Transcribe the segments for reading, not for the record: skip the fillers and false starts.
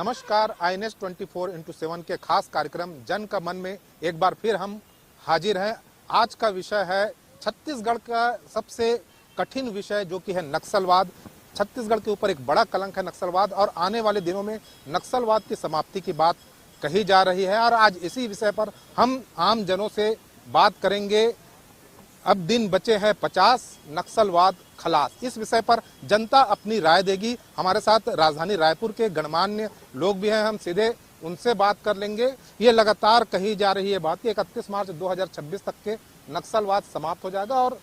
नमस्कार, INS 24x7 के खास कार्यक्रम जन का मन में एक बार फिर हम हाजिर हैं। आज का विषय है छत्तीसगढ़ का सबसे कठिन विषय जो कि है नक्सलवाद। छत्तीसगढ़ के ऊपर एक बड़ा कलंक है नक्सलवाद और आने वाले दिनों में नक्सलवाद की समाप्ति की बात कही जा रही है और आज इसी विषय पर हम आम जनों से बात करेंगे। अब दिन बचे हैं 50, नक्सलवाद खलास। इस विषय पर जनता अपनी राय देगी। हमारे साथ राजधानी रायपुर के गणमान्य लोग भी हैं, हम सीधे उनसे बात कर लेंगे। ये लगातार कही जा रही है बात कि 31 मार्च 2026 तक के नक्सलवाद समाप्त हो जाएगा और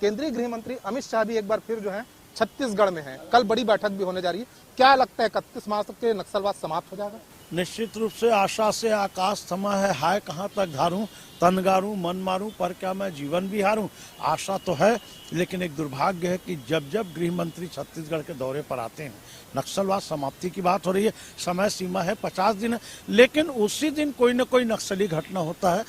केंद्रीय गृह मंत्री अमित शाह भी एक बार फिर जो है छत्तीसगढ़ में हैं। कल बड़ी बैठक भी होने जा रही है। क्या लगता है 31 मार्च तक के नक्सलवाद समाप्त हो जाएगा? निश्चित रूप से आशा से आकाश थमा है, हाय कहाँ तक घारूं, तन गारूं, मन मारूं, पर क्या मैं जीवन भी हारूं। आशा तो है, लेकिन एक दुर्भाग्य है कि जब जब गृह मंत्री छत्तीसगढ़ के दौरे पर आते हैं, नक्सलवाद समाप्ति की बात हो रही है, समय सीमा है 50 दिन है, लेकिन उसी दिन कोई न कोई नक्सली घटना होता है।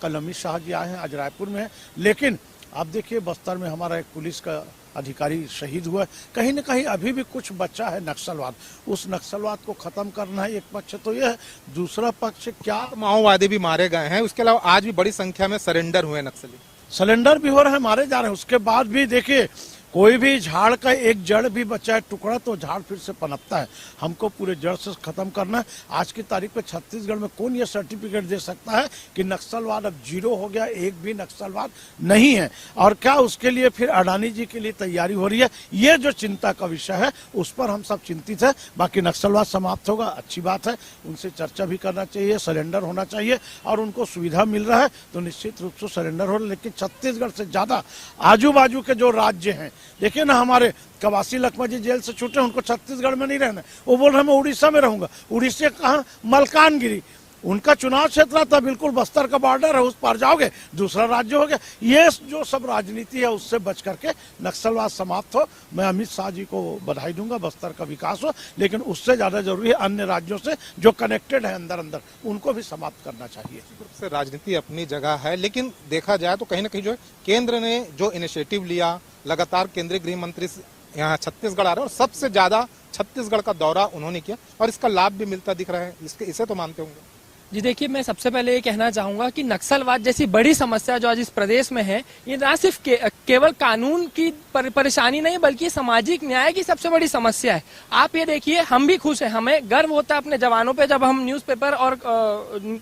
कल अमित शाह जी आए हैं, आज रायपुर में है, लेकिन आप देखिए बस्तर में हमारा एक पुलिस का अधिकारी शहीद हुआ है। कहीं न कहीं अभी भी कुछ बचा है नक्सलवाद। उस नक्सलवाद को खत्म करना है। एक पक्ष तो यह है, दूसरा पक्ष क्या माओवादी भी मारे गए हैं। उसके अलावा आज भी बड़ी संख्या में सरेंडर हुए नक्सली, सरेंडर भी हो रहे हैं, मारे जा रहे हैं। उसके बाद भी देखिए कोई भी झाड़ का एक जड़ भी बचा है टुकड़ा तो झाड़ फिर से पनपता है। हमको पूरे जड़ से खत्म करना है। आज की तारीख में छत्तीसगढ़ में कौन ये सर्टिफिकेट दे सकता है कि नक्सलवाद अब जीरो हो गया, एक भी नक्सलवाद नहीं है? और क्या उसके लिए फिर अडानी जी के लिए तैयारी हो रही है? ये जो चिंता का विषय है उस पर हम सब चिंतित है। बाकी नक्सलवाद समाप्त होगा, अच्छी बात है, उनसे चर्चा भी करना चाहिए, सरेंडर होना चाहिए और उनको सुविधा मिल रहा है तो निश्चित रूप से सरेंडर हो। लेकिन छत्तीसगढ़ से ज्यादा आजू बाजू के जो राज्य हैं, देखिए ना, हमारे कवासी लखमा जी जेल से छूटे, उनको छत्तीसगढ़ में नहीं रहना, वो बोल रहे मैं उड़ीसा में रहूंगा। उड़ीसा कहाँ? मलकानगिरी। उनका चुनाव क्षेत्र था, बिल्कुल बस्तर का बॉर्डर है, उस पार जाओगे दूसरा राज्य हो गया। ये जो सब राजनीति है उससे बच करके नक्सलवाद समाप्त हो। मैं अमित शाह जी को बधाई दूंगा, बस्तर का विकास हो, लेकिन उससे ज्यादा जरूरी है अन्य राज्यों से जो कनेक्टेड है अंदर अंदर, उनको भी समाप्त करना चाहिए। से राजनीति अपनी जगह है, लेकिन देखा जाए तो कहीं ना कहीं जो है केंद्र ने जो इनिशिएटिव लिया, लगातार केंद्रीय गृह मंत्री यहाँ छत्तीसगढ़ आ रहे हैं और सबसे ज्यादा छत्तीसगढ़ का दौरा उन्होंने किया और इसका लाभ भी मिलता दिख रहा है। इसे तो मानते होंगे जी। देखिए, मैं सबसे पहले ये कहना चाहूंगा कि नक्सलवाद जैसी बड़ी समस्या जो आज इस प्रदेश में है, ये ना सिर्फ केवल कानून की परेशानी नहीं बल्कि सामाजिक न्याय की सबसे बड़ी समस्या है। आप ये देखिए, हम भी खुश हैं, हमें गर्व होता है अपने जवानों पे जब हम न्यूज़पेपर और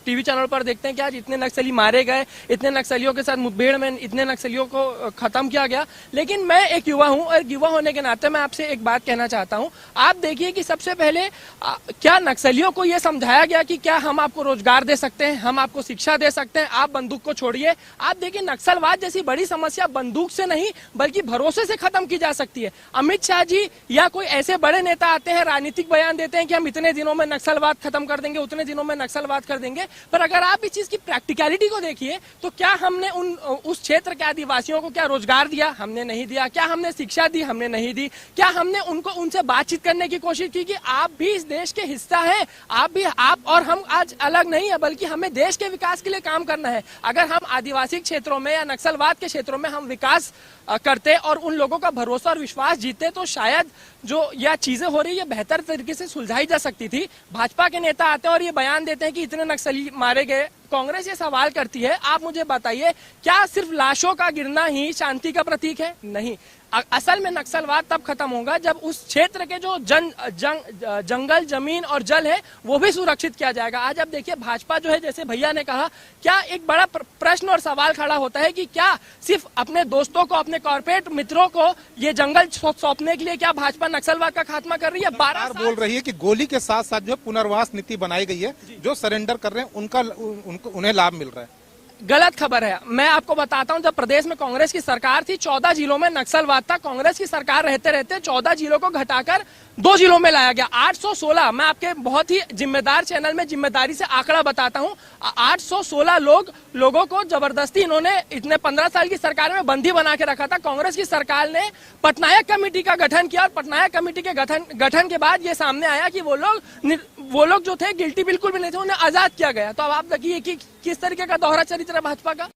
टीवी चैनल पर देखते हैं कि आज इतने नक्सली मारे गए, इतने नक्सलियों के साथ मुठभेड़ में इतने नक्सलियों को खत्म किया गया। लेकिन मैं एक युवा हूँ और युवा होने के नाते मैं आपसे एक बात कहना चाहता हूँ। आप देखिए कि सबसे पहले क्या नक्सलियों को यह समझाया गया कि क्या हम आपको रोजगार दे सकते हैं, हम आपको शिक्षा दे सकते हैं, आप बंदूक को छोड़िए। आप देखिए, नक्सलवाद जैसी बड़ी समस्या बंदूक से नहीं बल्कि भरोसे से खत्म की जा सकती है। अमित शाह जी या कोई ऐसे बड़े नेता आते हैं, राजनीतिक बयान देते हैं कि हम इतने दिनों में नक्सलवाद खत्म कर देंगे, उतने दिनों में नक्सलवाद कर देंगे, पर अगर आप इस चीज की प्रैक्टिकलिटी को देखिए तो क्या हमने उस क्षेत्र के आदिवासियों को क्या रोजगार दिया? हमने नहीं दिया। क्या हमने शिक्षा दी? हमने नहीं दी। क्या हमने उनसे बातचीत करने की कोशिश की कि आप भी इस देश के हिस्सा है, आप और हम आज अलग नहीं है, बल्कि हमें देश के विकास के लिए काम करना है। अगर हम आदिवासी क्षेत्रों में या नक्सलवाद के क्षेत्रों में हम विकास करते और उन लोगों का भरोसा और विश्वास जीते तो शायद जो यह चीजें हो रही है बेहतर तरीके से सुलझाई जा सकती थी। भाजपा के नेता आते हैं और ये बयान देते हैं कि इतने नक्सली मारे गए। कांग्रेस ये सवाल करती है, आप मुझे बताइए, क्या सिर्फ लाशों का गिरना ही शांति का प्रतीक है? नहीं। असल में नक्सलवाद तब खत्म होगा जब उस क्षेत्र के जो जंगल, जमीन और जल है वो भी सुरक्षित किया जाएगा। आज अब देखिए, भाजपा जो है, जैसे भैया ने कहा, क्या एक बड़ा प्रश्न और सवाल खड़ा होता है कि क्या सिर्फ अपने दोस्तों को, अपने कॉर्पोरेट मित्रों को ये जंगल सौंपने के लिए क्या भाजपा नक्सलवाद का खात्मा कर रही है? 12 साल बोल रही है कि गोली के साथ साथ जो पुनर्वास नीति बनाई गई है, जो सरेंडर कर रहे हैं उन्हें लाभ मिल रहा है। गलत खबर है। मैं आपको बताता हूं, जब प्रदेश में कांग्रेस की सरकार थी 14 जिलों में नक्सलवाद था। कांग्रेस की सरकार रहते रहते 14 जिलों को घटाकर 2 जिलों में लाया गया। 816, मैं आपके बहुत ही जिम्मेदार चैनल में जिम्मेदारी से आंकड़ा बताता हूं, 816 लोगों को जबरदस्ती इन्होंने इतने 15 साल की सरकार में बंदी बना के रखा था। कांग्रेस की सरकार ने पटनायक कमेटी का गठन किया और पटनायक कमेटी के गठन के बाद ये सामने आया कि वो लोग जो थे गिल्टी बिल्कुल भी नहीं थे, उन्हें आजाद किया गया। तो अब आप देखिए कि किस तरीके का दोहरा चरित्र है भाजपा का।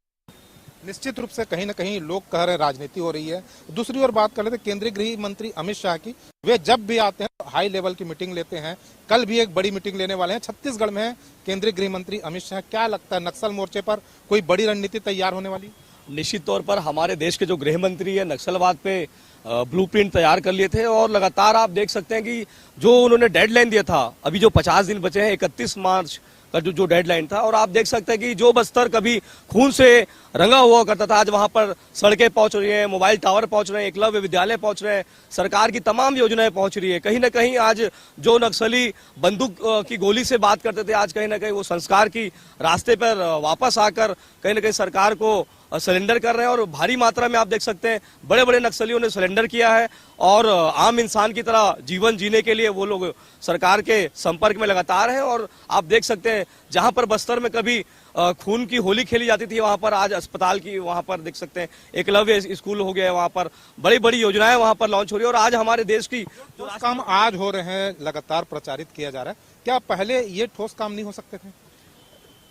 निश्चित रूप से कहीं ना कहीं लोग कह रहे हैं राजनीति हो रही है। दूसरी ओर बात कर लेते हैं केंद्रीय गृह मंत्री अमित शाह की। वे जब भी आते हैं हाई लेवल की मीटिंग लेते हैं। कल भी एक बड़ी मीटिंग लेने वाले हैं। छत्तीसगढ़ में है केंद्रीय गृह मंत्री अमित शाह। क्या लगता है नक्सल मोर्चे पर कोई बड़ी रणनीति तैयार होने वाली? निश्चित तौर पर हमारे देश के जो गृह मंत्री है नक्सलवाद पे ब्लूप्रिंट तैयार कर लिए थे और लगातार आप देख सकते हैं कि जो उन्होंने डेडलाइन दिया था, अभी जो 50 दिन बचे हैं, 31 मार्च का जो डेडलाइन था, और आप देख सकते हैं कि जो बस्तर कभी खून से रंगा हुआ करता था, आज वहां पर सड़कें पहुंच रही हैं, मोबाइल टावर पहुंच रहे हैं, एकलव्य विद्यालय पहुंच रहे हैं, सरकार की तमाम योजनाएं पहुंच रही है। कहीं ना कहीं आज जो नक्सली बंदूक की गोली से बात करते थे, आज कहीं ना कहीं वो संस्कार की रास्ते पर वापस आकर कहीं ना कहीं सरकार को सरेंडर कर रहे हैं। और भारी मात्रा में आप देख सकते हैं बड़े बड़े नक्सलियों ने सरेंडर किया है और आम इंसान की तरह जीवन जीने के लिए वो लोग सरकार के संपर्क में लगातार हैं। और आप देख सकते हैं जहां पर बस्तर में कभी खून की होली खेली जाती थी, वहां पर आज अस्पताल की, वहां पर देख सकते हैं एकलव्य स्कूल हो गया है, वहां पर बड़ी बड़ी योजनाएं वहां पर लॉन्च हो रही है। और आज हमारे देश की जो काम आज हो रहे हैं लगातार प्रचारित किया जा रहा है, क्या पहले ये ठोस काम नहीं हो सकते थे?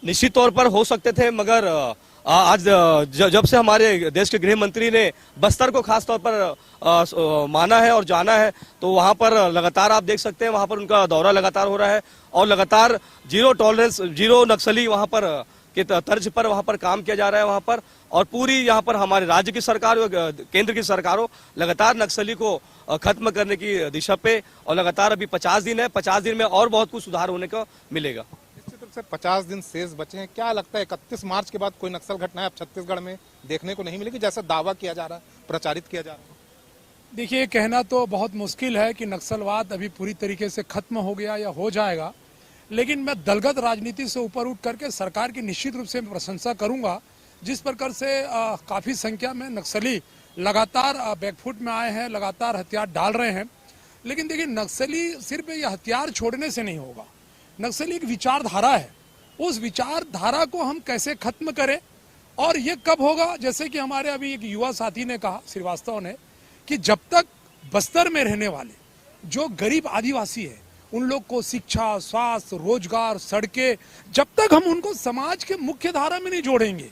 निश्चित तौर पर हो सकते थे, मगर आज जब से हमारे देश के गृह मंत्री ने बस्तर को खास तौर पर माना है और जाना है, तो वहां पर लगातार आप देख सकते हैं वहां पर उनका दौरा लगातार हो रहा है और लगातार जीरो टॉलरेंस, जीरो नक्सली वहां पर के तर्ज पर वहां पर काम किया जा रहा है वहां पर। और पूरी यहाँ पर हमारे राज्य की सरकार, केंद्र की सरकारों लगातार नक्सली को खत्म करने की दिशा पे, और लगातार अभी 50 दिन है, 50 दिन में और बहुत कुछ सुधार होने को मिलेगा। से 50 दिन शेष बचे हैं। क्या लगता है 31 मार्च के बाद कोई नक्सल घटना अब छत्तीसगढ़ में देखने को नहीं मिलेगी, जैसा दावा किया जा रहा है, प्रचारित किया जा रहा है? देखिए, कहना तो बहुत मुश्किल है कि नक्सलवाद अभी पूरी तरीके से खत्म हो गया या हो जाएगा, लेकिन मैं दलगत राजनीति से ऊपर उठ करके सरकार की निश्चित रूप से प्रशंसा करूंगा, जिस प्रकार से काफी संख्या में नक्सली लगातार बैकफुट में आए हैं, लगातार हथियार डाल रहे हैं। लेकिन देखिए, नक्सली सिर्फ ये हथियार छोड़ने से नहीं होगा। नक्सली एक विचारधारा है, उस विचारधारा को हम कैसे खत्म करें और ये कब होगा, जैसे कि हमारे अभी एक युवा साथी ने कहा, श्रीवास्तव ने, कि जब तक बस्तर में रहने वाले जो गरीब आदिवासी है उन लोग को शिक्षा, स्वास्थ्य, रोजगार, सड़कें, जब तक हम उनको समाज के मुख्य धारा में नहीं जोड़ेंगे।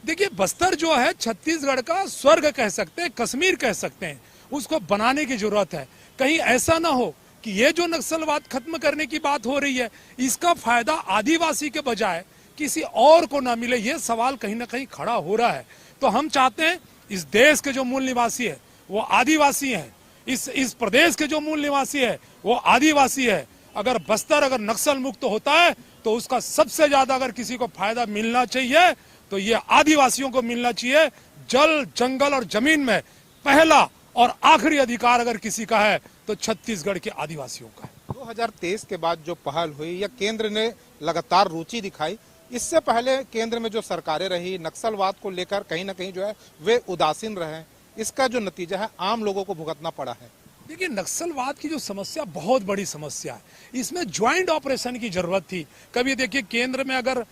देखिए, बस्तर जो है छत्तीसगढ़ का स्वर्ग कह सकते हैं, कश्मीर कह सकते हैं, उसको बनाने की जरूरत है। कहीं ऐसा ना हो कि ये जो नक्सलवाद खत्म करने की बात हो रही है, इसका फायदा आदिवासी के बजाय किसी और को ना मिले, ये सवाल कहीं ना कहीं खड़ा हो रहा है। तो हम चाहते हैं इस देश के जो मूल निवासी है वो आदिवासी हैं, इस प्रदेश के जो मूल निवासी है वो आदिवासी है। अगर बस्तर अगर नक्सल मुक्त होता है तो उसका सबसे ज्यादा अगर किसी को फायदा मिलना चाहिए तो ये आदिवासियों को मिलना चाहिए। जल, जंगल और जमीन में पहला और आखिरी अधिकार अगर किसी का है तो छत्तीसगढ़ के आदिवासियों का है। 2023 के बाद जो पहल हुई या केंद्र ने लगातार रुचि दिखाई, इससे पहले केंद्र में जो सरकारें रही नक्सलवाद को लेकर कहीं ना कहीं जो है वे उदासीन रहे। इसका जो नतीजा है आम लोगों को भुगतना पड़ा है। देखिए, नक्सलवाद की जो समस्या बहुत बड़ी समस्या है, इसमें ज्वाइंट ऑपरेशन की जरूरत थी। कभी देखिए, केंद्र में अगर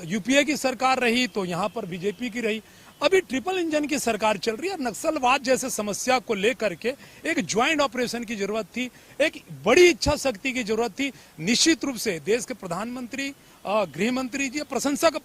यूपीए की सरकार रही तो यहाँ पर बीजेपी की रही, अभी ट्रिपल इंजन की सरकार चल रही है। नक्सलवाद जैसे समस्या को लेकर के एक ज्वाइंट ऑपरेशन की जरूरत थी, एक बड़ी इच्छा शक्ति की जरूरत थी। निश्चित रूप से देश के प्रधानमंत्री, गृह मंत्री जी प्रशंसा का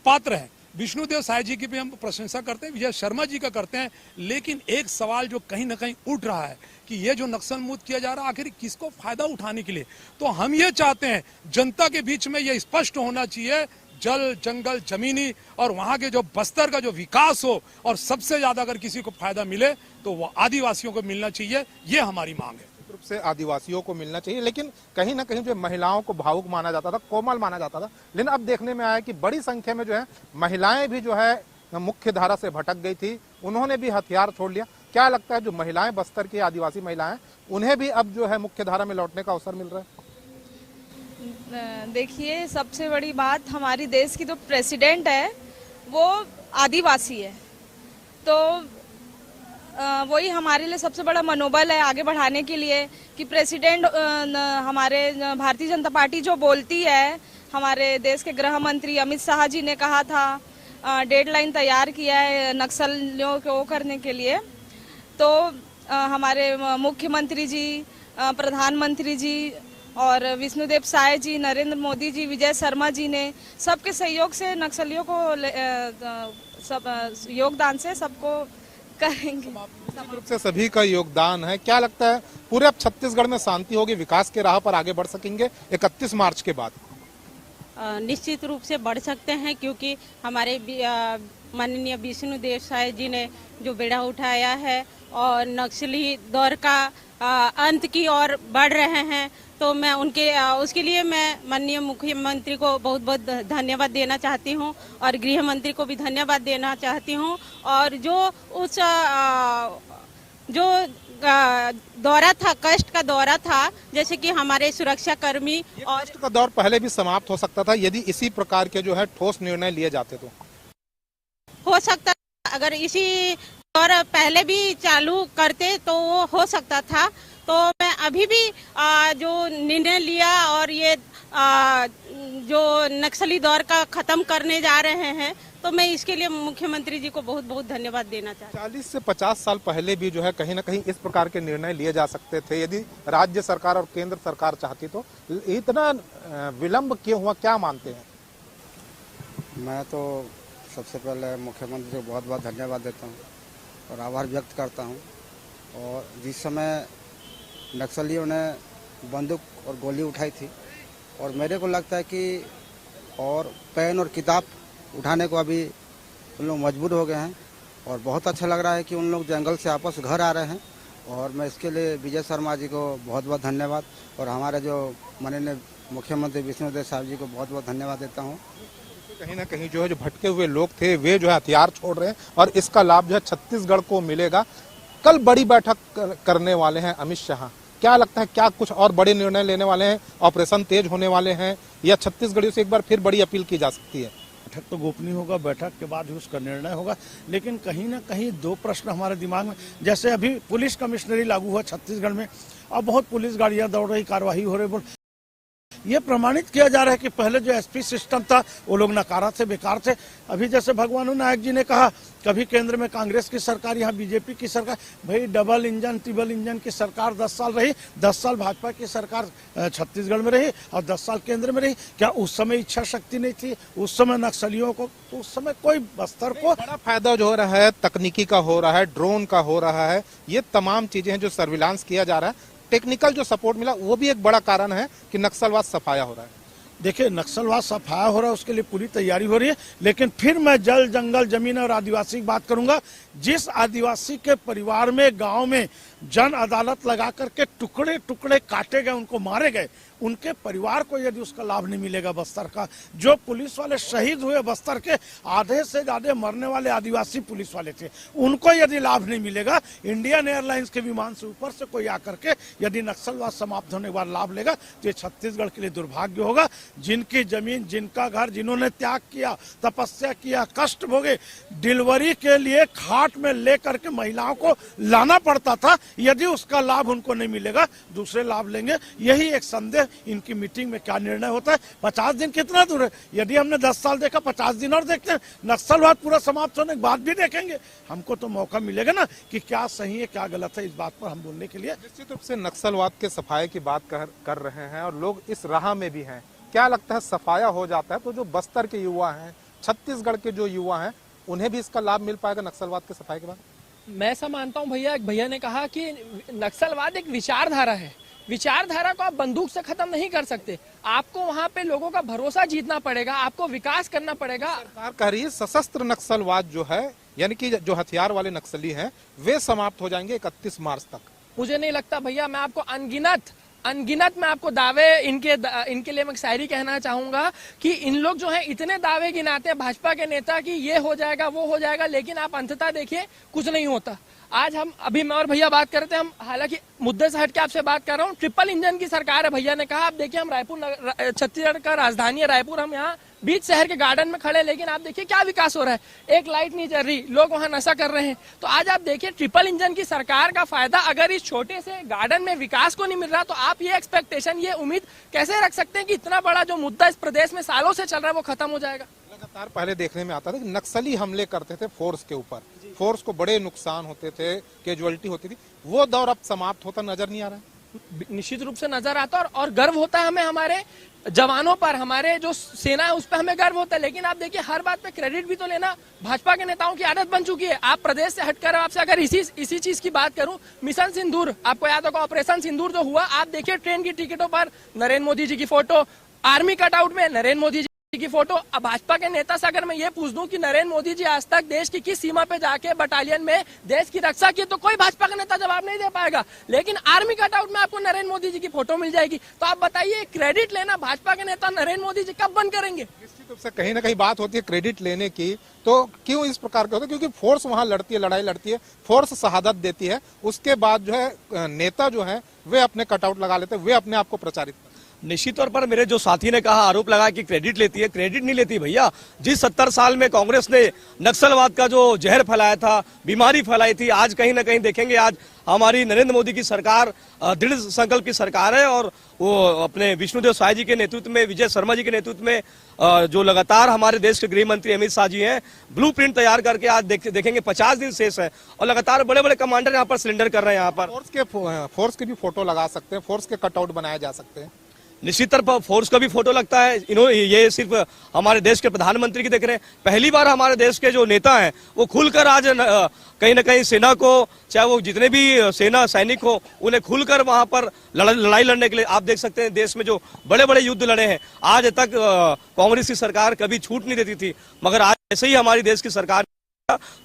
पात्र है। विष्णुदेव साय जी की भी हम प्रशंसा करते हैं, विजय शर्मा जी का करते हैं। लेकिन एक सवाल जो कहीं ना कहीं उठ रहा है कि ये जो नक्सल मुक्त किया जा रहा है आखिर किसको फायदा उठाने के लिए। तो हम ये चाहते हैं जनता के बीच में ये स्पष्ट होना चाहिए, जल, जंगल, जमीनी और वहां के जो बस्तर का जो विकास हो और सबसे ज्यादा अगर किसी को फायदा मिले तो वो आदिवासियों को मिलना चाहिए, ये हमारी मांग है। रूप से आदिवासियों को मिलना चाहिए, लेकिन कहीं ना कहीं जो महिलाओं को भावुक माना जाता था, कोमल माना जाता था, लेकिन अब देखने में आया कि बड़ी संख्या में जो है महिलाएं भी जो है मुख्य धारा से भटक गई थी, उन्होंने भी हथियार छोड़ लिया। क्या लगता है जो महिलाएं, बस्तर की आदिवासी महिलाएं, उन्हें भी अब जो है मुख्य धारा में लौटने का अवसर मिल रहा है? देखिए, सबसे बड़ी बात, हमारी देश की जो प्रेसिडेंट है वो आदिवासी है, तो वही हमारे लिए सबसे बड़ा मनोबल है आगे बढ़ाने के लिए कि प्रेसिडेंट हमारे भारतीय जनता पार्टी जो बोलती है, हमारे देश के गृह मंत्री अमित शाह जी ने कहा था, डेडलाइन तैयार किया है नक्सलियों को करने के लिए। तो हमारे मुख्यमंत्री जी, प्रधानमंत्री जी और विष्णुदेव साय जी, नरेंद्र मोदी जी, विजय शर्मा जी ने सबके सहयोग से नक्सलियों को सब योगदान से सबको करेंगे। निश्चित रूप से सभी का योगदान है। क्या लगता है पूरे अब छत्तीसगढ़ में शांति होगी, विकास के राह पर आगे बढ़ सकेंगे 31 मार्च के बाद? निश्चित रूप से बढ़ सकते हैं, क्योंकि हमारे माननीय विष्णुदेव साय जी ने जो बेड़ा उठाया है और नक्सली दौर का अंत की ओर बढ़ रहे हैं, तो मैं उसके लिए मैं माननीय मुख्यमंत्री को बहुत बहुत धन्यवाद देना चाहती हूं और गृह मंत्री को भी धन्यवाद देना चाहती हूं। और जो उस जो दौरा था, कष्ट का दौरा था, जैसे कि हमारे सुरक्षा कर्मी, और कष्ट का दौर पहले भी समाप्त हो सकता था यदि इसी प्रकार के जो है ठोस निर्णय लिए जाते तो। हो सकता, अगर इसी दौर पहले भी चालू करते तो वो हो सकता था। तो मैं अभी भी जो निर्णय लिया और ये जो नक्सली दौर का खत्म करने जा रहे हैं, तो मैं इसके लिए मुख्यमंत्री जी को बहुत बहुत धन्यवाद देना चाहती हूँ। 40 से 50 साल पहले भी जो है कहीं ना कहीं इस प्रकार के निर्णय लिए जा सकते थे यदि राज्य सरकार और केंद्र सरकार चाहती तो। इतना विलंब क्यों हुआ, क्या मानते हैं? मैं तो सबसे पहले मुख्यमंत्री को बहुत बहुत धन्यवाद देता हूँ और आभार व्यक्त करता हूँ। और जिस समय नक्सलियों ने बंदूक और गोली उठाई थी, और मेरे को लगता है कि और पेन और किताब उठाने को अभी उन लोग मजबूर हो गए हैं, और बहुत अच्छा लग रहा है कि उन लोग जंगल से वापस घर आ रहे हैं। और मैं इसके लिए विजय शर्मा जी को बहुत बहुत धन्यवाद और हमारे जो माननीय मुख्यमंत्री विष्णुदेव साहब जी को बहुत बहुत धन्यवाद देता हूँ। कहीं ना कहीं जो है जो भटके हुए लोग थे वे जो है हथियार छोड़ रहे हैं और इसका लाभ जो है छत्तीसगढ़ को मिलेगा। कल बड़ी बैठक करने वाले हैं अमित शाह, क्या लगता है क्या कुछ और बड़े निर्णय लेने वाले हैं? ऑपरेशन तेज होने वाले हैं या छत्तीसगढ़ियों से एक बार फिर बड़ी अपील की जा सकती है? बैठक तो गोपनीय होगा, बैठक के बाद ही उसका निर्णय होगा, लेकिन कहीं ना कहीं दो प्रश्न हमारे दिमाग में, जैसे अभी पुलिस कमिश्नरी लागू हुआ छत्तीसगढ़ में, अब बहुत पुलिस गाड़ियां दौड़ रही, कार्रवाई हो रही, ये प्रमाणित किया जा रहा है कि पहले जो एसपी सिस्टम था वो लोग नकारा थे, बेकार थे। अभी जैसे भगवानू नायक जी ने कहा, कभी केंद्र में कांग्रेस की सरकार, यहाँ बीजेपी की सरकार, भाई डबल इंजन ट्रिपल इंजन की सरकार 10 साल रही, 10 साल भाजपा की सरकार छत्तीसगढ़ में रही और 10 साल केंद्र में रही। क्या उस समय इच्छा शक्ति नहीं थी उस समय नक्सलियों को? तो उस समय कोई बस्तर को बड़ा फायदा जो हो रहा है तकनीकी का हो रहा है, ड्रोन का हो रहा है, ये तमाम चीजें हैं जो सर्विलांस किया जा रहा है, टेक्निकल जो सपोर्ट मिला वो भी एक बड़ा कारण है कि नक्सलवाद सफाया हो रहा है। देखिए, नक्सलवाद सफाया हो रहा है, उसके लिए पूरी तैयारी हो रही है, लेकिन फिर मैं जल जंगल जमीन और आदिवासी की बात करूंगा। जिस आदिवासी के परिवार में गांव में जन अदालत लगा करके टुकड़े टुकड़े काटे गए, उनको मारे गए, उनके परिवार को यदि उसका लाभ नहीं मिलेगा, बस्तर का जो पुलिस वाले शहीद हुए, बस्तर के आधे से ज्यादा मरने वाले आदिवासी पुलिस वाले थे, उनको यदि लाभ नहीं मिलेगा, इंडियन एयरलाइंस के विमान से ऊपर से कोई आकर के यदि नक्सलवाद समाप्त होने के बाद लाभ लेगा, तो ये छत्तीसगढ़ के लिए दुर्भाग्य होगा। जिनकी जमीन, जिनका घर, जिन्होंने त्याग किया, तपस्या किया, कष्ट भोगे, डिलीवरी के लिए खाट में लेकर के महिलाओं को लाना पड़ता था, यदि उसका लाभ उनको नहीं मिलेगा, दूसरे लाभ लेंगे। यही एक संदेह इनकी मीटिंग में क्या निर्णय होता है। 50 दिन कितना दूर है? यदि हमने 10 साल देखा, 50 दिन और देखते हैं, नक्सलवाद पूरा समाप्त होने के बाद भी देखेंगे। हमको तो मौका मिलेगा ना कि क्या सही है क्या गलत है, इस बात पर हम बोलने के लिए। निश्चित रूप से नक्सलवाद के सफाई की बात कर रहे हैं और लोग इस राह में भी हैं। क्या लगता है सफाया हो जाता है तो जो बस्तर के युवा हैं, छत्तीसगढ़ के जो युवा हैं, उन्हें भी इसका लाभ मिल पाएगा नक्सलवाद के सफाई के बाद? मैं ऐसा मानता हूं भैया, एक भैया ने कहा कि नक्सलवाद एक विचारधारा है। विचारधारा को आप बंदूक से खत्म नहीं कर सकते, आपको वहां पे लोगों का भरोसा जीतना पड़ेगा, आपको विकास करना पड़ेगा। सरकार कह रही है सशस्त्र नक्सलवाद जो है, यानी कि जो हथियार वाले नक्सली हैं, वे समाप्त हो जाएंगे 31 मार्च तक। मुझे नहीं लगता भैया, मैं आपको अनगिनत मैं आपको दावे इनके लिए मैं शायरी कहना चाहूंगा कि इन लोग जो है इतने दावे गिनाते हैं भाजपा के नेता कि ये हो जाएगा वो हो जाएगा, लेकिन आप अंततः देखिए कुछ नहीं होता। आज हम अभी मैं और भैया बात करते हैं, हम हालांकि मुद्दे से हट के आपसे बात कर रहा हूँ, ट्रिपल इंजन की सरकार है भैया ने कहा। आप देखिए, हम छत्तीसगढ़ का राजधानी है रायपुर, हम यहाँ बीच शहर के गार्डन में खड़े, लेकिन आप देखिए क्या विकास हो रहा है, एक लाइट नहीं चल रही, लोग वहाँ नशा कर रहे हैं। तो आज आप देखिए ट्रिपल इंजन की सरकार का फायदा अगर इस छोटे से गार्डन में विकास को नहीं मिल रहा, तो आप ये एक्सपेक्टेशन, ये उम्मीद कैसे रख सकते हैं कि इतना बड़ा जो मुद्दा इस प्रदेश में सालों से चल रहा है वो खत्म हो जाएगा? लगातार पहले देखने में आता था कि नक्सली हमले करते थे फोर्स के ऊपर, फोर्स को बड़े नुकसान होते थे, कैजुअलिटी होती थी, वो दौर अब समाप्त होता नजर नहीं आ रहा है। निश्चित रूप से नजर आता है और गर्व होता है हमें हमारे जवानों पर, हमारे जो सेना है उस पर हमें गर्व होता है। लेकिन आप देखिए हर बात पे क्रेडिट भी तो लेना भाजपा के नेताओं की आदत बन चुकी है। आप प्रदेश से हटकर आपसे अगर इसी चीज की बात करूं, मिशन सिंदूर, आपको याद होगा ऑपरेशन सिंदूर जो हुआ, आप देखिए ट्रेन की टिकटों पर नरेंद्र मोदी जी की फोटो, आर्मी कटआउट में नरेंद्र मोदी जी की फोटो। अब भाजपा के नेता से अगर मैं ये पूछ दूं कि नरेंद्र मोदी जी आज तक देश की किस सीमा पे जाके बटालियन में देश की रक्षा की, तो कोई भाजपा का नेता जवाब नहीं दे पाएगा। लेकिन आर्मी कटआउट में आपको नरेंद्र मोदी जी की फोटो मिल जाएगी। तो आप बताइए क्रेडिट लेना भाजपा के नेता नरेंद्र मोदी जी कब बंद करेंगे? निश्चित रूप से कहीं ना कहीं बात होती है क्रेडिट लेने की, तो क्यों इस प्रकार का होता है? क्योंकि फोर्स वहां लड़ती है, लड़ाई लड़ती है, फोर्स शहादत देती है, उसके बाद जो है नेता जो है वे अपने कटआउट लगा लेते हैं, वे अपने आप को प्रचारित। निश्चित तौर पर मेरे जो साथी ने कहा, आरोप लगा कि क्रेडिट लेती है, क्रेडिट नहीं लेती भैया। जिस 70 साल में कांग्रेस ने नक्सलवाद का जो जहर फैलाया था, बीमारी फैलाई थी, आज कहीं ना कहीं देखेंगे आज हमारी नरेंद्र मोदी की सरकार दृढ़ संकल्प की सरकार है और वो अपने विष्णुदेव साय जी के नेतृत्व में, विजय शर्मा जी के नेतृत्व में जो लगातार हमारे देश के गृह मंत्री अमित शाह जी हैं, ब्लूप्रिंट तैयार करके आज देखेंगे 50 दिन शेष है और लगातार बड़े बड़े कमांडर यहाँ पर सिलेंडर कर रहे हैं। यहाँ पर फोर्स के भी फोटो लगा सकते हैं, फोर्स के कटआउट बनाए जा सकते हैं। निश्चित तौर पर फोर्स का भी फोटो लगता है। ये सिर्फ हमारे देश के प्रधानमंत्री की देख रहे हैं, पहली बार हमारे देश के जो नेता हैं वो खुलकर आज कहीं ना कहीं सेना को, चाहे वो जितने भी सेना सैनिक हो, उन्हें खुलकर वहां पर लड़ाई लड़ने के लिए आप देख सकते हैं देश में जो बड़े बड़े युद्ध लड़े हैं। आज तक कांग्रेस की सरकार कभी छूट नहीं देती थी, मगर आज ऐसे ही हमारी देश की सरकार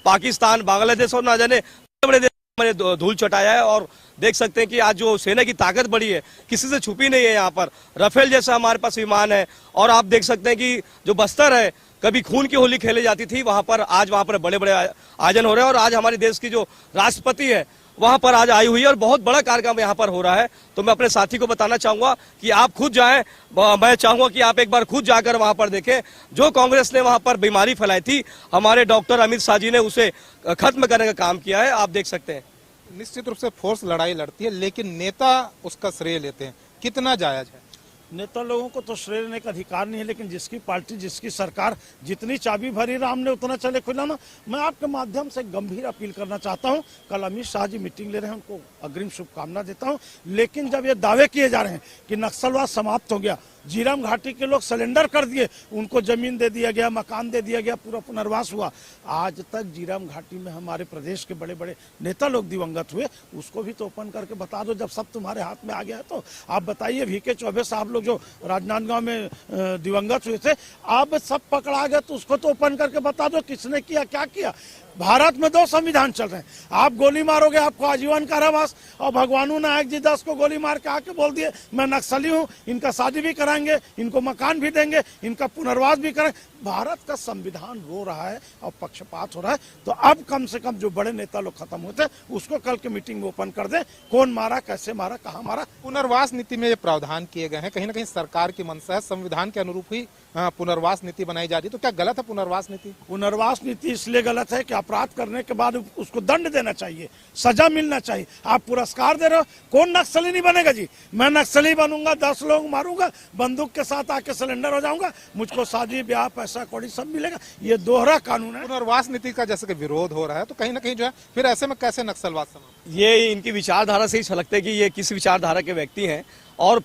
पाकिस्तान, बांग्लादेश और ना जाने बड़े देश मैंने धूल चटाया है। और देख सकते हैं कि आज जो सेना की ताकत बढ़ी है किसी से छुपी नहीं है। यहाँ पर राफेल जैसा हमारे पास विमान है और आप देख सकते हैं कि जो बस्तर है, कभी खून की होली खेली जाती थी, वहां पर आज वहां पर बड़े बड़े आयोजन हो रहे हैं और आज हमारे देश की जो राष्ट्रपति है वहां पर आज आई हुई है और बहुत बड़ा कार्यक्रम यहाँ पर हो रहा है। तो मैं अपने साथी को बताना चाहूंगा कि आप खुद जाएं, मैं चाहूंगा कि आप एक बार खुद जाकर वहां पर देखें। जो कांग्रेस ने वहां पर बीमारी फैलाई थी, हमारे डॉक्टर अमित शाह जी ने उसे खत्म करने का काम किया है। आप देख सकते हैं निश्चित रूप से फोर्स लड़ाई लड़ती है, लेकिन नेता उसका श्रेय लेते हैं, कितना जायज है? नेता लोगों को तो श्रेय लेने का अधिकार नहीं है, लेकिन जिसकी पार्टी, जिसकी सरकार जितनी चाबी भरी राम ने उतना चले खुलाना। मैं आपके माध्यम से गंभीर अपील करना चाहता हूं। कल अमित शाह जी मीटिंग ले रहे हैं, उनको अग्रिम शुभकामना देता हूं। लेकिन जब ये दावे किए जा रहे हैं कि नक्सलवाद समाप्त हो गया, जीराम घाटी के लोग सरेंडर कर दिए, उनको जमीन दे दिया गया, मकान दे दिया गया, पूरा पुनर्वास हुआ, आज तक जीराम घाटी में हमारे प्रदेश के बड़े बड़े नेता लोग दिवंगत हुए, उसको भी तो ओपन करके बता दो। जब सब तुम्हारे हाथ में आ गया है तो आप बताइए। VK चौबे साहब लोग जो राजनांदगांव में दिवंगत हुए थे, आप सब पकड़ा गए तो उसको तो ओपन करके बता दो किसने किया, क्या किया। भारत में 2 संविधान चल रहे हैं, आप गोली मारोगे आपको आजीवन कारावास, और भगवानू नायक जी 10 को गोली मार के आके बोल दिए मैं नक्सली हूं, इनका शादी भी कराएंगे, इनको मकान भी देंगे, इनका पुनर्वास भी करेंगे। भारत का संविधान रो रहा है और पक्षपात हो रहा है। तो अब कम से कम जो बड़े नेता लोग खत्म होते हैं उसको कल के मीटिंग में ओपन कर दे, कौन मारा, कैसे मारा, कहाँ मारा। पुनर्वास नीति में ये प्रावधान किए गए हैं, कहीं ना कहीं सरकार की मंशा है, संविधान के अनुरूप ही पुनर्वास नीति बनाई जा रही है। तो क्या गलत है पुनर्वास नीति? पुनर्वास नीति इसलिए गलत है कि अपराध करने के बाद उसको दंड देना चाहिए, सजा मिलना चाहिए। आप पुरस्कार दे रहे हो, कौन नक्सली नहीं बनेगा जी? मैं नक्सली बनूंगा, 10 लोग मारूंगा, बंदूक के साथ आके सिलेंडर हो जाऊंगा, मुझको शादी ब्याह पैसा कौड़ी सब मिलेगा। ये दोहरा कानून है। पुनर्वास नीति का जैसे कि विरोध हो रहा है, तो कहीं ना कहीं जो है फिर ऐसे में कैसे नक्सलवाद समाप्त? ये इनकी विचारधारा से ही छलकता है कि ये किस विचारधारा के व्यक्ति हैं। और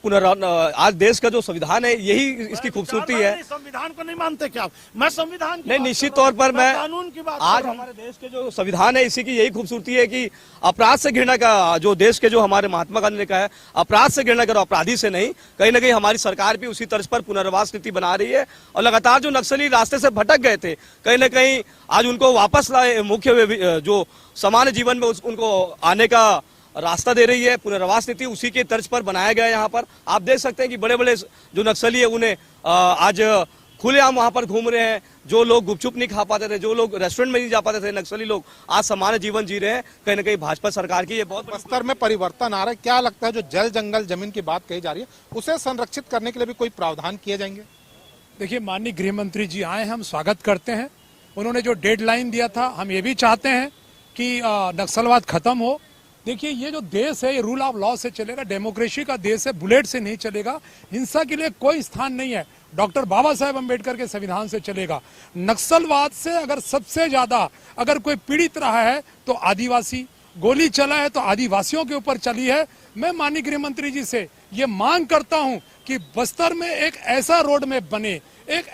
आज देश का जो संविधान है यही इसकी खूबसूरती है। संविधान को नहीं मानते क्या? मैं संविधान नहीं, निश्चित तौर पर मैं कानून की बात आज हमारे देश के जो संविधान है इसी की यही खूबसूरती है कि अपराध से घृणा का जो देश के जो हमारे महात्मा गांधी ने कहा है, अपराध से घृणा करो, अपराधी से नहीं। कहीं ना कहीं हमारी सरकार भी उसी तर्ज पर पुनर्वास नीति बना रही है और लगातार जो नक्सली रास्ते से भटक गए थे, कहीं ना कहीं आज उनको वापस लाए, मुख्य जो सामान्य जीवन में उनको आने का रास्ता दे रही है। पुनर्वास नीति उसी के तर्ज पर बनाया गया है। यहाँ पर आप देख सकते हैं कि बड़े बड़े जो नक्सली है उन्हें आज खुलेआम वहां पर घूम रहे हैं। जो लोग गुपचुप नहीं खा पाते थे, जो लोग रेस्टोरेंट में नहीं जा पाते थे, नक्सली लोग आज सामान्य जीवन जी रहे हैं। कहीं ना कहीं भाजपा सरकार की ये बहुत बस्तर में परिवर्तन आ रहा है। क्या लगता है जो जल जंगल जमीन की बात कही जा रही है उसे संरक्षित करने के लिए भी कोई प्रावधान किए जाएंगे? देखिए, माननीय गृह मंत्री जी आए हैं, हम स्वागत करते हैं। उन्होंने जो डेडलाइन दिया था, हम ये भी चाहते हैं कि नक्सलवाद खत्म हो। देखिए, ये जो देश है ये रूल ऑफ लॉ से चलेगा, डेमोक्रेसी का देश है, बुलेट से नहीं चलेगा। हिंसा के लिए कोई स्थान नहीं है, डॉक्टर बाबा साहेब अम्बेडकर के संविधान से चलेगा। नक्सलवाद से अगर सबसे ज्यादा अगर कोई पीड़ित रहा है तो आदिवासी गोली चला है तो आदिवासियों के ऊपर चली है। मैं माननीय गृह मंत्री जी से ये मांग करता हूं कि बस्तर में एक ऐसा रोड मैप बने, एक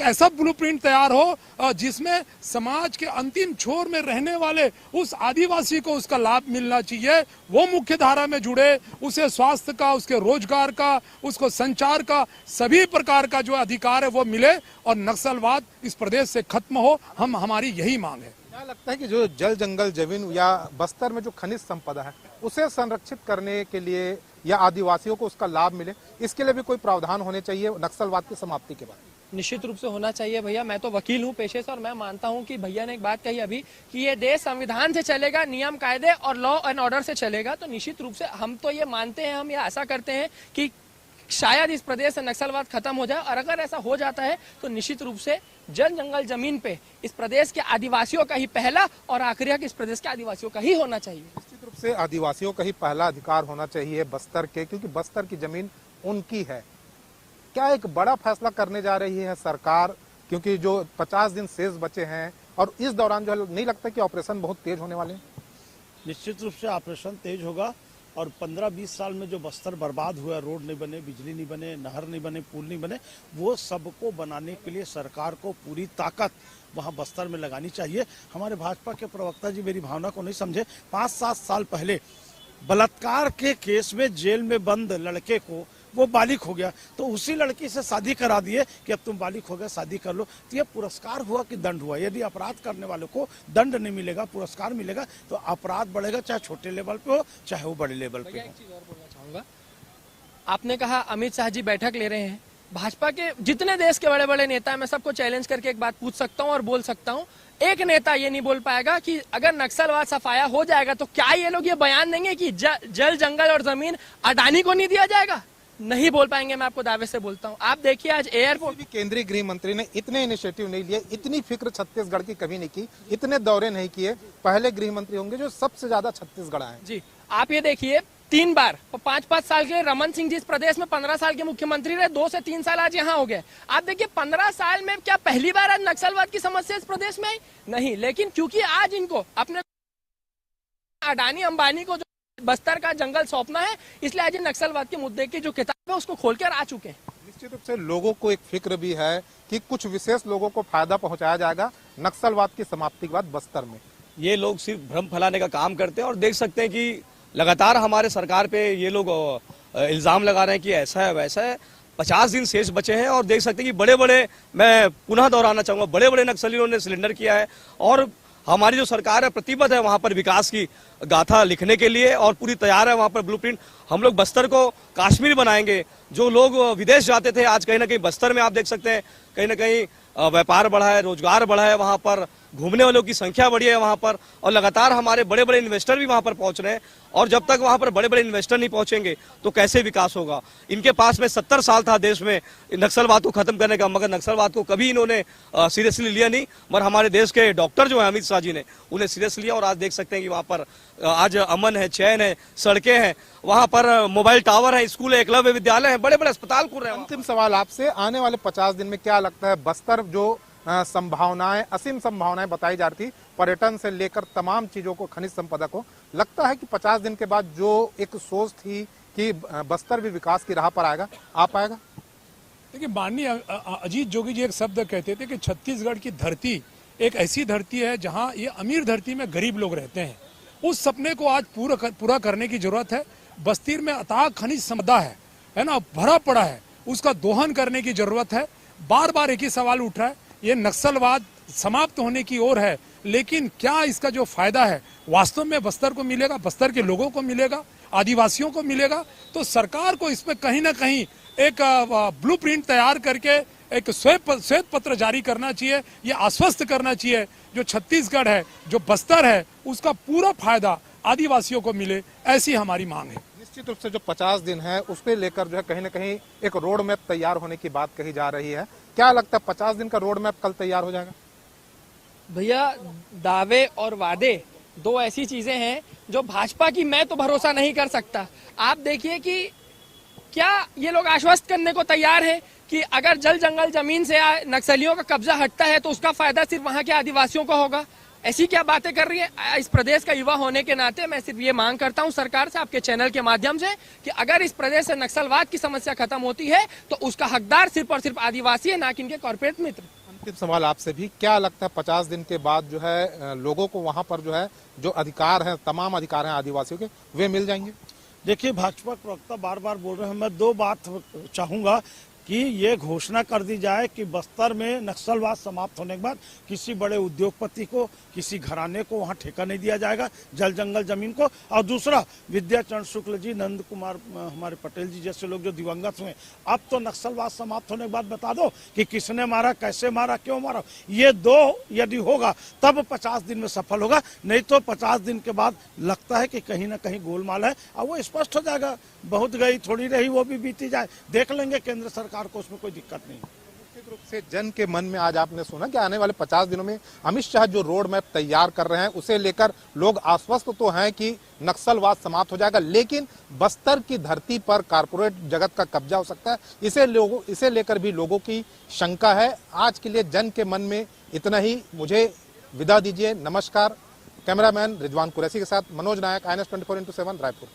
ऐसा ब्लूप्रिंट तैयार हो जिसमें समाज के अंतिम छोर में रहने वाले उस आदिवासी को उसका लाभ मिलना चाहिए। वो मुख्य धारा में जुड़े, उसे स्वास्थ्य का, उसके रोजगार का, उसको संचार का, सभी प्रकार का जो अधिकार है वो मिले और नक्सलवाद इस प्रदेश से खत्म हो। हमारी यही मांग है। क्या लगता है कि जो जल जंगल जमीन या बस्तर में जो खनिज संपदा है उसे संरक्षित करने के लिए या आदिवासियों को उसका लाभ मिले, इसके लिए भी कोई प्रावधान होने चाहिए नक्सलवाद की समाप्ति के बाद? निश्चित रूप से होना चाहिए भैया। मैं तो वकील हूँ पेशे से और मैं मानता हूँ कि भैया ने एक बात कही अभी कि ये देश संविधान से चलेगा, नियम कायदे और लॉ एंड ऑर्डर से चलेगा। तो निश्चित रूप से हम तो ये मानते हैं, हम ये आशा करते हैं कि शायद इस प्रदेश से नक्सलवाद खत्म हो जाए। और अगर ऐसा हो जाता है तो निश्चित रूप से जल जंगल जमीन पे इस प्रदेश के आदिवासियों का ही पहला और आखिरी हक इस प्रदेश के आदिवासियों का ही होना चाहिए। निश्चित रूप से आदिवासियों का ही पहला अधिकार होना चाहिए बस्तर के, क्योंकि बस्तर की जमीन उनकी है। क्या एक बड़ा फैसला करने जा रही है सरकार, क्योंकि जो 50 दिन शेष बचे हैं और इस दौरान जो नहीं लगता कि ऑपरेशन बहुत तेज होने वाले हैं? निश्चित रूप से ऑपरेशन तेज होगा और 15-20 साल में जो बस्तर बर्बाद हुआ, रोड नहीं बने, बिजली नहीं बने, नहर नहीं बने, पुल नहीं बने, वो सबको बनाने के लिए सरकार को पूरी ताकत वहाँ बस्तर में लगानी चाहिए। हमारे भाजपा के प्रवक्ता जी मेरी भावना को नहीं समझे। 5-7 साल पहले बलात्कार के केस में जेल में बंद लड़के को वो बालिग हो गया तो उसी लड़की से शादी करा दिए कि अब तुम बालिग हो गए, शादी कर लो। तो ये पुरस्कार हुआ कि दंड हुआ? यदि अपराध करने वालों को दंड नहीं मिलेगा, पुरस्कार मिलेगा, तो अपराध बढ़ेगा, चाहे छोटे लेवल पे हो चाहे वो बड़े लेवल पे हो। एक चीज और बोलना चाहूंगा, आपने कहा अमित शाह जी बैठक ले रहे हैं। भाजपा के जितने देश के बड़े बड़े नेता हैं, मैं सबको चैलेंज करके एक बात पूछ सकता हूं और बोल सकता हूं, एक नेता ये नहीं बोल पाएगा कि अगर नक्सलवाद सफाया हो जाएगा तो क्या ये लोग ये बयान देंगे कि जल जंगल और जमीन अडानी को नहीं दिया जाएगा? नहीं बोल पाएंगे। मैं आपको दावे से बोलता हूं। आप देखिए आज एयरपोर्ट भी केंद्रीय गृह मंत्री ने इतने इनिशिएटिव नहीं लिए, इतनी फिक्र छत्तीसगढ़ की कभी नहीं की, इतने दौरे नहीं किए। पहले गृह मंत्री होंगे जो सबसे ज्यादा छत्तीसगढ़ आए। जी आप ये देखिए 3 बार 5-5 साल के रमन सिंह जी इस प्रदेश में 15 साल के मुख्यमंत्री रहे, 2 से 3 साल आज यहाँ हो गए। आप देखिए 15 साल में क्या पहली बार आज नक्सलवाद की समस्या इस प्रदेश में आई? नहीं। लेकिन क्योंकि आज इनको अपने अडानी अंबानी को बस्तर का जंगल सौंपना है, इसलिए आज नक्सलवाद के मुद्दे की जो किताब है उसको खोलकर आ चुके हैं। निश्चित रूप से लोगों को एक फिक्र भी है कि कुछ विशेष लोगों को फायदा पहुंचाया जाएगा नक्सलवाद की समाप्ति के बाद बस्तर में। ये लोग सिर्फ भ्रम फैलाने का काम करते हैं और देख सकते हैं कि लगातार हमारे सरकार पे ये लोग इल्जाम लगा रहे हैं कि ऐसा है वैसा है। 50 दिन शेष बचे हैं और देख सकते हैं कि बड़े बड़े, मैं पुनः दोहराना चाहूंगा, बड़े बड़े नक्सलियों ने सिलेंडर किया है और हमारी जो सरकार है प्रतिबद्ध है वहां पर विकास की गाथा लिखने के लिए और पूरी तैयार है वहां पर ब्लूप्रिंट। हम लोग बस्तर को कश्मीर बनाएंगे। जो लोग विदेश जाते थे आज कहीं ना कहीं बस्तर में आप देख सकते हैं कहीं ना कहीं व्यापार बढ़ा है, रोजगार बढ़ा है, वहां पर घूमने वालों की संख्या बढ़ी है वहां पर और लगातार हमारे बड़े बड़े इन्वेस्टर भी वहां पर पहुंच रहे हैं। और जब तक वहां पर बड़े बड़े इन्वेस्टर नहीं पहुंचेंगे तो कैसे विकास होगा? इनके पास में 70 साल था देश में नक्सलवाद को खत्म करने का, मगर नक्सलवाद को कभी इन्होंने सीरियसली लिया नहीं। मगर हमारे देश के डॉक्टर जो है अमित शाह जी ने उन्हें सीरियस लिया और आज देख सकते हैं कि वहां पर आज अमन है, चैन है, सड़कें हैं, वहां पर मोबाइल टावर है, स्कूल है, एकलव्य विद्यालय है, बड़े बड़े अस्पताल खुल रहे हैं। अंतिम सवाल आपसे, आने वाले 50 दिन में क्या लगता है बस्तर जो संभावनाएं, असीम संभावनाएं बताई जा रही थी पर्यटन से लेकर तमाम चीजों को, खनिज संपदा को, लगता है कि 50 दिन के बाद जो एक सोच थी कि बस्तर भी विकास की राह पर आएगा, आ पाएगा? देखिए माननीय अजीत जोगी जी एक शब्द कहते थे कि छत्तीसगढ़ की धरती एक ऐसी धरती है जहां ये अमीर धरती में गरीब लोग रहते हैं। उस सपने को आज पूरा करने की जरूरत है। बस्तर में अथाह खनिज संपदा है ना, भरा पड़ा है, उसका दोहन करने की जरूरत है। बार बार एक ही सवाल उठ रहा है, ये नक्सलवाद समाप्त होने की ओर है, लेकिन क्या इसका जो फायदा है वास्तव में बस्तर को मिलेगा, बस्तर के लोगों को मिलेगा, आदिवासियों को मिलेगा? तो सरकार को इसमें कहीं ना कहीं एक ब्लूप्रिंट तैयार करके एक श्वेत पत्र जारी करना चाहिए। ये आश्वस्त करना चाहिए जो छत्तीसगढ़ है, जो बस्तर है, उसका पूरा फायदा आदिवासियों को मिले, ऐसी हमारी मांग है। निश्चित रूप से जो 50 दिन है उसको लेकर जो है कहीं ना कहीं एक रोड मैप तैयार होने की बात कही जा रही है। क्या लगता है 50 दिन का रोड मैप कल तैयार हो जाएगा? भैया दावे और वादे दो ऐसी चीजें हैं जो भाजपा की मैं तो भरोसा नहीं कर सकता। आप देखिए कि क्या ये लोग आश्वस्त करने को तैयार है कि अगर जल जंगल जमीन से नक्सलियों का कब्जा हटता है तो उसका फायदा सिर्फ वहां के आदिवासियों को होगा? ऐसी क्या बातें कर रही है। इस प्रदेश का युवा होने के नाते मैं सिर्फ ये मांग करता हूं सरकार से, आपके चैनल के माध्यम से, कि अगर इस प्रदेश से नक्सलवाद की समस्या खत्म होती है तो उसका हकदार सिर्फ और सिर्फ आदिवासी है, ना कि इनके कॉर्पोरेट मित्र। अंतिम सवाल आपसे भी, क्या लगता है 50 दिन के बाद जो है लोगों को वहां पर जो है जो अधिकार है, तमाम अधिकार हैं आदिवासियों के, वे मिल जाएंगे? देखिए, भाजपा प्रवक्ता बार बार बोल रहे हैं, मैं दो बात चाहूंगा कि ये घोषणा कर दी जाए कि बस्तर में नक्सलवाद समाप्त होने के बाद किसी बड़े उद्योगपति को, किसी घराने को वहां ठेका नहीं दिया जाएगा जल जंगल जमीन को। और दूसरा, विद्याचरण शुक्ल जी, नंद कुमार हमारे पटेल जी जैसे लोग जो दिवंगत हुए, अब तो नक्सलवाद समाप्त होने के बाद बता दो कि किसने मारा, कैसे मारा, क्यों मारा। ये दो यदि होगा तब 50 दिन में सफल होगा, नहीं तो 50 दिन के बाद लगता है कि कहीं ना कहीं गोलमाल है और वो स्पष्ट हो जाएगा। बहुत गई थोड़ी रही, वो भी बीती जाए, देख लेंगे केंद्र सरकार को, उसमें कोई दिक्कत नहीं। निश्चित रूप से जन के मन में आज आपने सुना कि आने वाले 50 दिनों में अमित शाह जो रोड मैप तैयार कर रहे हैं उसे लेकर लोग आश्वस्त तो हैं कि नक्सलवाद समाप्त हो जाएगा, लेकिन बस्तर की धरती पर कारपोरेट जगत का कब्जा हो सकता है, इसे लेकर भी लोगों की शंका है। आज के लिए जन के मन में इतना ही, मुझे विदा दीजिए, नमस्कार। कैमरामैन रिजवान कुरैशी के साथ मनोज नायक, INS 24/7 रायपुर।